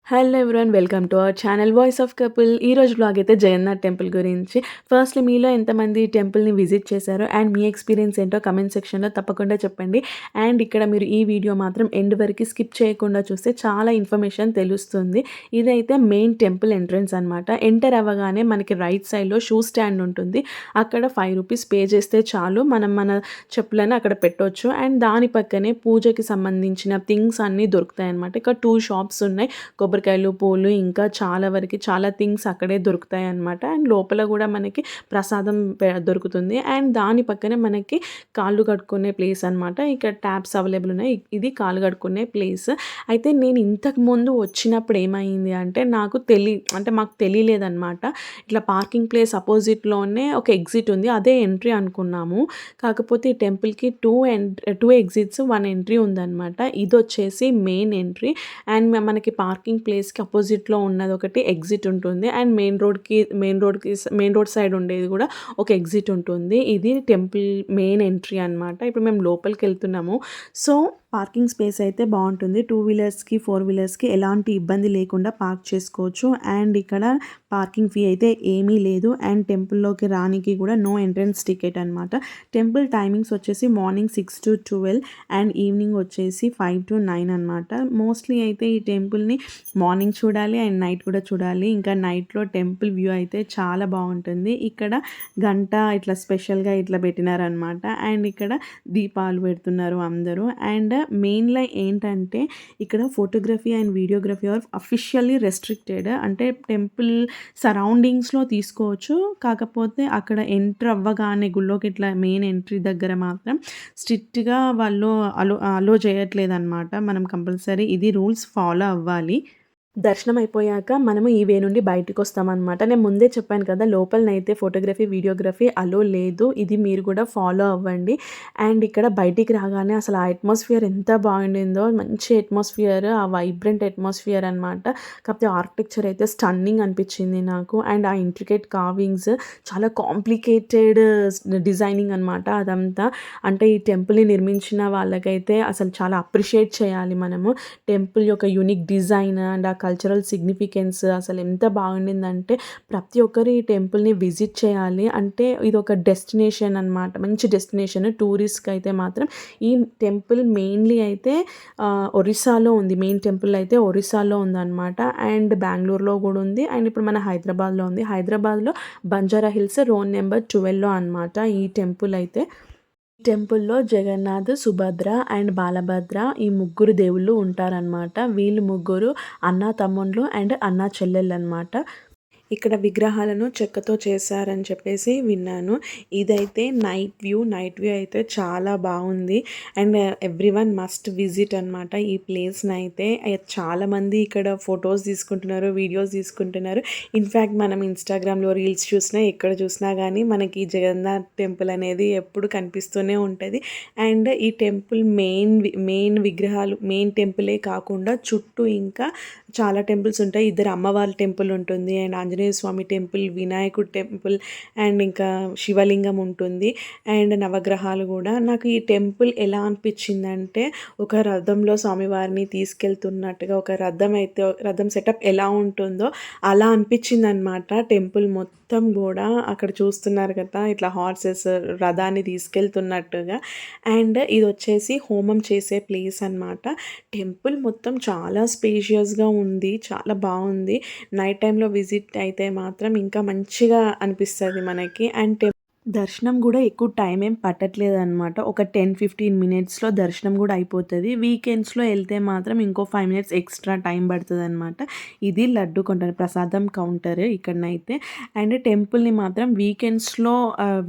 Hello everyone, welcome to our channel voice of couple. ఈరోజు blog అయితే Jagannadh temple గురించి. Firstly మీలో ఎంతమంది టెంపుల్‌ని విజిట్ చేశారో అండ్ మీ ఎక్స్‌పీరియన్స్ ఏంటో కమెంట్ సెక్షన్‌లో తప్పకుండా చెప్పండి. అండ్ ఇక్కడ మీరు ఈ వీడియో మాత్రం ఎండ్ వరకు స్కిప్ చేయకుండా చూస్తే చాలా ఇన్ఫర్మేషన్ తెలుస్తుంది. ఇదైతే మెయిన్ టెంపుల్ ఎంట్రన్స్ అనమాట. ఎంటర్ అవ్వగానే మనకి రైట్ సైడ్‌లో షూ స్టాండ్ ఉంటుంది. అక్కడ ₹5 పే చేస్తే చాలు, మనం మన చెప్పులను అక్కడ పెట్టొచ్చు. అండ్ దాని పక్కనే పూజకి సంబంధించిన థింగ్స్ అన్నీ దొరుకుతాయన్నమాట. ఇక్కడ 2 షాప్స్ ఉన్నాయి. కొబ్బరికాయలు, పూలు ఇంకా చాలా వరకి చాలా థింగ్స్ అక్కడే దొరుకుతాయన్నమాట. అండ్ లోపల గూడా మనకి ప్రసాదం దొరుకుతుంది. అండ్ దాని పక్కనే మనకి కాళ్ళు కడుక్కునే ప్లేస్ అనమాట. ఇక్కడ ట్యాప్స్ అవైలబుల్ ఉన్నాయి. ఇది కాళ్ళు కడుక్కునే ప్లేస్. అయితే నేను ఇంతకుముందు వచ్చినప్పుడు ఏమైంది అంటే మాకు తెలియలేదనమాట. ఇట్లా పార్కింగ్ ప్లేస్ అపోజిట్‌లోనే ఒక ఎగ్జిట్ ఉంది. అదే ఎంట్రీ అనుకున్నాము. కాకపోతే ఈ టెంపుల్‌కి 2 ఎగ్జిట్స్, 1 ఎంట్రీ ఉందనమాట. ఇదొచ్చేసి మెయిన్ ఎంట్రీ. అండ్ మనకి పార్కింగ్ ప్లేస్‌కి అపోజిట్‌లో ఉన్నదొకటి ఎగ్జిట్ ఉంటుంది. అండ్ మెయిన్ రోడ్ సైడ్ ఉండేది కూడా ఒక ఎగ్జిట్ ఉంటుంది. ఇది టెంపుల్ మెయిన్ ఎంట్రీ అనమాట. ఇప్పుడు మేము లోపలికెళ్తున్నాము. సో, పార్కింగ్ స్పేస్ అయితే బావుంటుంది. 2 వీలర్స్‌కి, 4 వీలర్స్‌కి ఎలాంటి ఇబ్బంది లేకుండా పార్క్ చేసుకోవచ్చు. అండ్ ఇక్కడ పార్కింగ్ ఫీ అయితే ఏమీ లేదు. అండ్ టెంపుల్‌లోకి రానికి కూడా నో ఎంట్రన్స్ టికెట్ అనమాట. టెంపుల్ టైమింగ్స్ వచ్చేసి మార్నింగ్ 6-12 అండ్ ఈవినింగ్ వచ్చేసి 5-9 అనమాట. మోస్ట్‌లీ అయితే ఈ టెంపుల్‌ని మార్నింగ్ చూడాలి అండ్ నైట్ కూడా చూడాలి. ఇంకా నైట్‌లో టెంపుల్ వ్యూ అయితే చాలా బాగుంటుంది. ఇక్కడ గంట ఇట్లా స్పెషల్‌గా ఇట్లా పెట్టినారనమాట. అండ్ ఇక్కడ దీపాలు పెడుతున్నారు అందరూ. అండ్ మెయిన్‌గా ఏంటంటే ఇక్కడ photography and videography are officially restricted. అంటే టెంపుల్ సరౌండింగ్స్‌లో తీసుకోవచ్చు. కాకపోతే అక్కడ ఎంటర్ అవ్వగానే గుళ్ళోకి ఇట్లా మెయిన్ ఎంట్రీ దగ్గర మాత్రం స్ట్రిక్ట్‌గా వాళ్ళు అలో చేయట్లేదనమాట. మనం కంపల్సరీ ఇది రూల్స్ ఫాలో అవ్వాలి. దర్శనం అయిపోయాక మనము ఈ వే నుండి బయటికొస్తామనమాట. నేను ముందే చెప్పాను కదా, లోపలనైతే ఫోటోగ్రఫీ, వీడియోగ్రఫీ అలో లేదు. ఇది మీరు కూడా ఫాలో అవ్వండి. అండ్ ఇక్కడ బయటికి రాగానే అసలు ఆ అట్మాస్ఫియర్ ఎంత బాగుండిందో, మంచి అట్మాస్ఫియర్, ఆ వైబ్రెంట్ అట్మాస్ఫియర్ అనమాట. కాకపోతే ఆర్కిటెక్చర్ అయితే స్టన్నింగ్ అనిపించింది నాకు. అండ్ ఆ ఇంట్రికేట్ కార్వింగ్స్ చాలా కాంప్లికేటెడ్ డిజైనింగ్ అనమాట అదంతా. అంటే ఈ టెంపుల్‌ని నిర్మించిన వాళ్ళకైతే అసలు చాలా అప్రిషియేట్ చేయాలి మనము. టెంపుల్ యొక్క యూనిక్ డిజైన్ అండ్ ఆ కల్చరల్ సిగ్నిఫికెన్స్ అసలు ఎంత బాగుండిందంటే ప్రతి ఒక్కరు ఈ టెంపుల్‌ని విజిట్ చేయాలి. అంటే ఇది ఒక డెస్టినేషన్ అనమాట. మంచి డెస్టినేషన్ టూరిస్ట్‌కి అయితే మాత్రం. ఈ టెంపుల్ మెయిన్‌లీ అయితే ఒరిస్సాలో ఉంది. మెయిన్ టెంపుల్ అయితే ఒరిస్సాలో ఉందన్నమాట. అండ్ బెంగుళూరులో కూడా ఉంది. అండ్ ఇప్పుడు మన హైదరాబాద్‌లో ఉంది. హైదరాబాద్‌లో బంజారా హిల్స్ రోడ్ నెంబర్ 12లో అనమాట ఈ టెంపుల్ అయితే. టెంపుల్‌లో జగన్నాథ్, సుభద్ర అండ్ బాలభద్ర ఈ ముగ్గురు దేవుళ్ళు ఉంటారనమాట. వీళ్ళు ముగ్గురు అన్నా తమ్ముళ్ళు అండ్ అన్నా చెల్లెళ్ళనమాట. ఇక్కడ విగ్రహాలను చెక్కతో చేశారని చెప్పేసి విన్నాను. ఇదైతే నైట్ వ్యూ అయితే చాలా బాగుంది. అండ్ ఎవ్రీవన్ మస్ట్ విజిట్ అనమాట ఈ ప్లేస్‌నైతే. చాలామంది ఇక్కడ ఫొటోస్ తీసుకుంటున్నారు, వీడియోస్ తీసుకుంటున్నారు. ఇన్‌ఫ్యాక్ట్ మనం ఇన్‌స్టాగ్రామ్‌లో రీల్స్ చూసినా, ఎక్కడ చూసినా కానీ మనకి జగన్నాథ్ టెంపుల్ అనేది ఎప్పుడు కనిపిస్తూనే ఉంటది. అండ్ ఈ టెంపుల్ మెయిన్ విగ్రహాలు మెయిన్ టెంపులే కాకుండా చుట్టూ ఇంకా చాలా టెంపుల్స్ ఉంటాయి. ఇద్దరు అమ్మవారి టెంపుల్ ఉంటుంది. అండ్ ఆంజనేయ స్వామి టెంపుల్, వినాయకుడి టెంపుల్ అండ్ ఇంకా శివలింగం ఉంటుంది. అండ్ నవగ్రహాలు కూడా. నాకు ఈ టెంపుల్ ఎలా అనిపించిందంటే ఒక రథంలో స్వామివారిని తీసుకెళ్తున్నట్టుగా, ఒక రథం సెటప్ ఎలా ఉంటుందో అలా అనిపించిందనమాట. టెంపుల్ మొత్తం కూడా అక్కడ చూస్తున్నారు కదా, ఇట్లా హార్సెస్ రథాన్ని తీసుకెళ్తున్నట్టుగా. అండ్ ఇది వచ్చేసి హోమం చేసే ప్లేస్ అనమాట. టెంపుల్ మొత్తం చాలా స్పేషియస్‌గా ఉంది. చాలా బాగుంది. నైట్ టైంలో విజిట్ అయితే మాత్రం ఇంకా మంచిగా అనిపిస్తది మనకి. అండ్ దర్శనం కూడా ఎక్కువ టైం ఏం పట్టట్లేదనమాట. ఒక 10-15 మినిట్స్‌లో దర్శనం కూడా అయిపోతది. వీకెండ్స్‌లో ఎళ్తే మాత్రం ఇంకో 5 మినిట్స్ ఎక్స్ట్రా టైం పడతదనమాట. ఇది లడ్డు కౌంటర్, ప్రసాదం కౌంటర్ ఇక్కడనైతే. అండ్ టెంపుల్‌ని మాత్రం వీకెండ్స్‌లో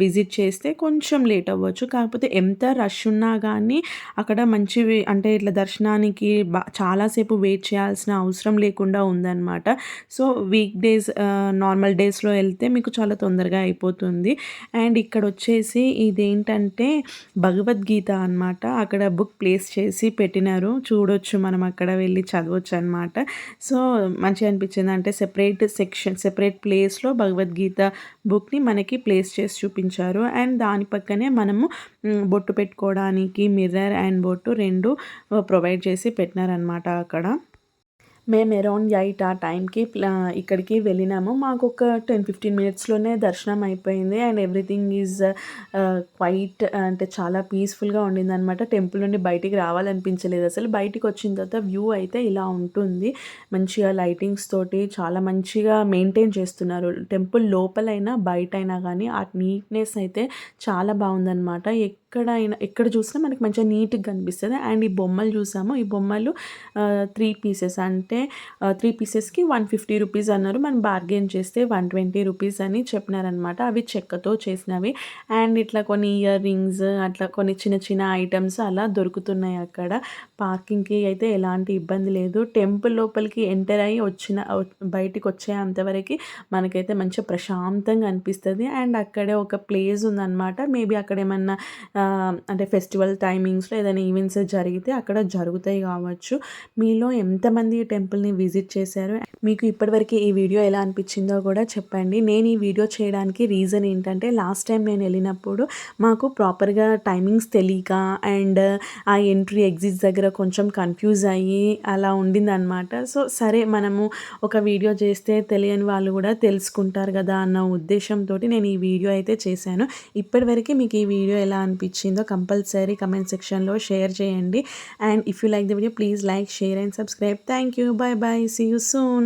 విజిట్ చేస్తే కొంచెం లేట్ అవ్వచ్చు. కాకపోతే ఎంత రష్ ఉన్నా గానీ అక్కడ మంచివి అంటే ఇట్లా దర్శనానికి చాలా సేపు వెయిట్ చేయాల్సిన అవసరం లేకుండా ఉందనమాట. సో, నార్మల్ డేస్‌లో ఎళ్తే మీకు చాలా తొందరగా అయిపోతుంది. అండ్ ఇక్కడొచ్చేసి ఇదేంటంటే భగవద్గీత అనమాట. అక్కడ బుక్ ప్లేస్ చేసి పెట్టినారు. చూడొచ్చు, మనం అక్కడ వెళ్ళి చదవొచ్చనమాట. సో, మంచిగా అనిపించింది. అంటే సెపరేట్ ప్లేస్‌లో భగవద్గీత బుక్‌ని మనకి ప్లేస్ చేసి చూపించారు. అండ్ దాని పక్కనే మనము బొట్టు పెట్టుకోవడానికి మిర్రర్ అండ్ బొట్టు 2 ప్రొవైడ్ చేసి పెట్టినారనమాట అక్కడ. మేము అరౌండ్ 8 ఆ టైంకి ఇక్కడికి వెళ్ళినాము. మాకొక 10-15 మినిట్స్‌లోనే దర్శనం అయిపోయింది. అండ్ ఎవ్రీథింగ్ ఈజ్ క్వైట్ అంటే చాలా పీస్‌ఫుల్‌గా ఉండిందనమాట. టెంపుల్ నుండి బయటికి రావాలనిపించలేదు అసలు. బయటికొచ్చిన తర్వాత వ్యూ అయితే ఇలా ఉంటుంది. మంచిగా లైటింగ్స్ తోటి చాలా మంచిగా మెయింటైన్ చేస్తున్నారు. టెంపుల్ లోపలైనా, బయటైనా గానీ ఆ నీట్‌నెస్ అయితే చాలా బావుందనమాట. ఎక్కడ చూసినా మనకి మంచిగా నీట్‌గా కనిపిస్తది. అండ్ ఈ బొమ్మలు చూసాము. ఈ బొమ్మలు 3 పీసెస్ అంటే 3 పీసెస్‌కి 150 రూపీస్ అన్నారు. మనం బార్గెయిన్ చేస్తే 120 రూపీస్ అని చెప్పినారనమాట. అవి చెక్కతో చేసినవి. అండ్ ఇట్లా కొన్ని ఇయర్ రింగ్స్ అట్లా కొన్ని చిన్న చిన్న ఐటెమ్స్ అలా దొరుకుతున్నాయి అక్కడ. పార్కింగ్‌కి అయితే ఎలాంటి ఇబ్బంది లేదు. టెంపుల్ లోపలికి ఎంటర్ అయ్యి బయటికొచ్చేంత వరకి మనకైతే మంచిగా ప్రశాంతంగా అనిపిస్తది. అండ్ అక్కడే ఒక ప్లేస్ ఉందనమాట. మేబీ అక్కడేమన్నా అంటే ఫెస్టివల్ టైమింగ్స్‌లో ఏదైనా ఈవెంట్స్ జరిగితే అక్కడ జరుగుతాయి కావచ్చు. మీలో ఎంతమంది ఈ టెంపుల్‌ని విజిట్ చేశారు? మీకు ఇప్పటివరకు ఈ వీడియో ఎలా అనిపించిందో కూడా చెప్పండి. నేను ఈ వీడియో చేయడానికి రీజన్ ఏంటంటే లాస్ట్ టైం నేను వెళ్ళినప్పుడు మాకు ప్రాపర్‌గా టైమింగ్స్ తెలీక అండ్ ఆ ఎంట్రీ, ఎగ్జిట్స్ దగ్గర కొంచెం కన్‌ఫ్యూజ్ అయ్యి అలా ఉండిందనమాట. సో, సరే మనము ఒక వీడియో చేస్తే తెలియని వాళ్ళు కూడా తెలుసుకుంటారు కదా అన్న ఉద్దేశంతోటి నేను ఈ వీడియో అయితే చేశాను. ఇప్పటివరకు మీకు ఈ వీడియో ఎలా అనిపించిందో కంపల్సరీ కమెంట్ సెక్షన్‌లో షేర్ చేయండి. And if you like the video, please like, share and subscribe. Thank you. Bye bye. See you soon.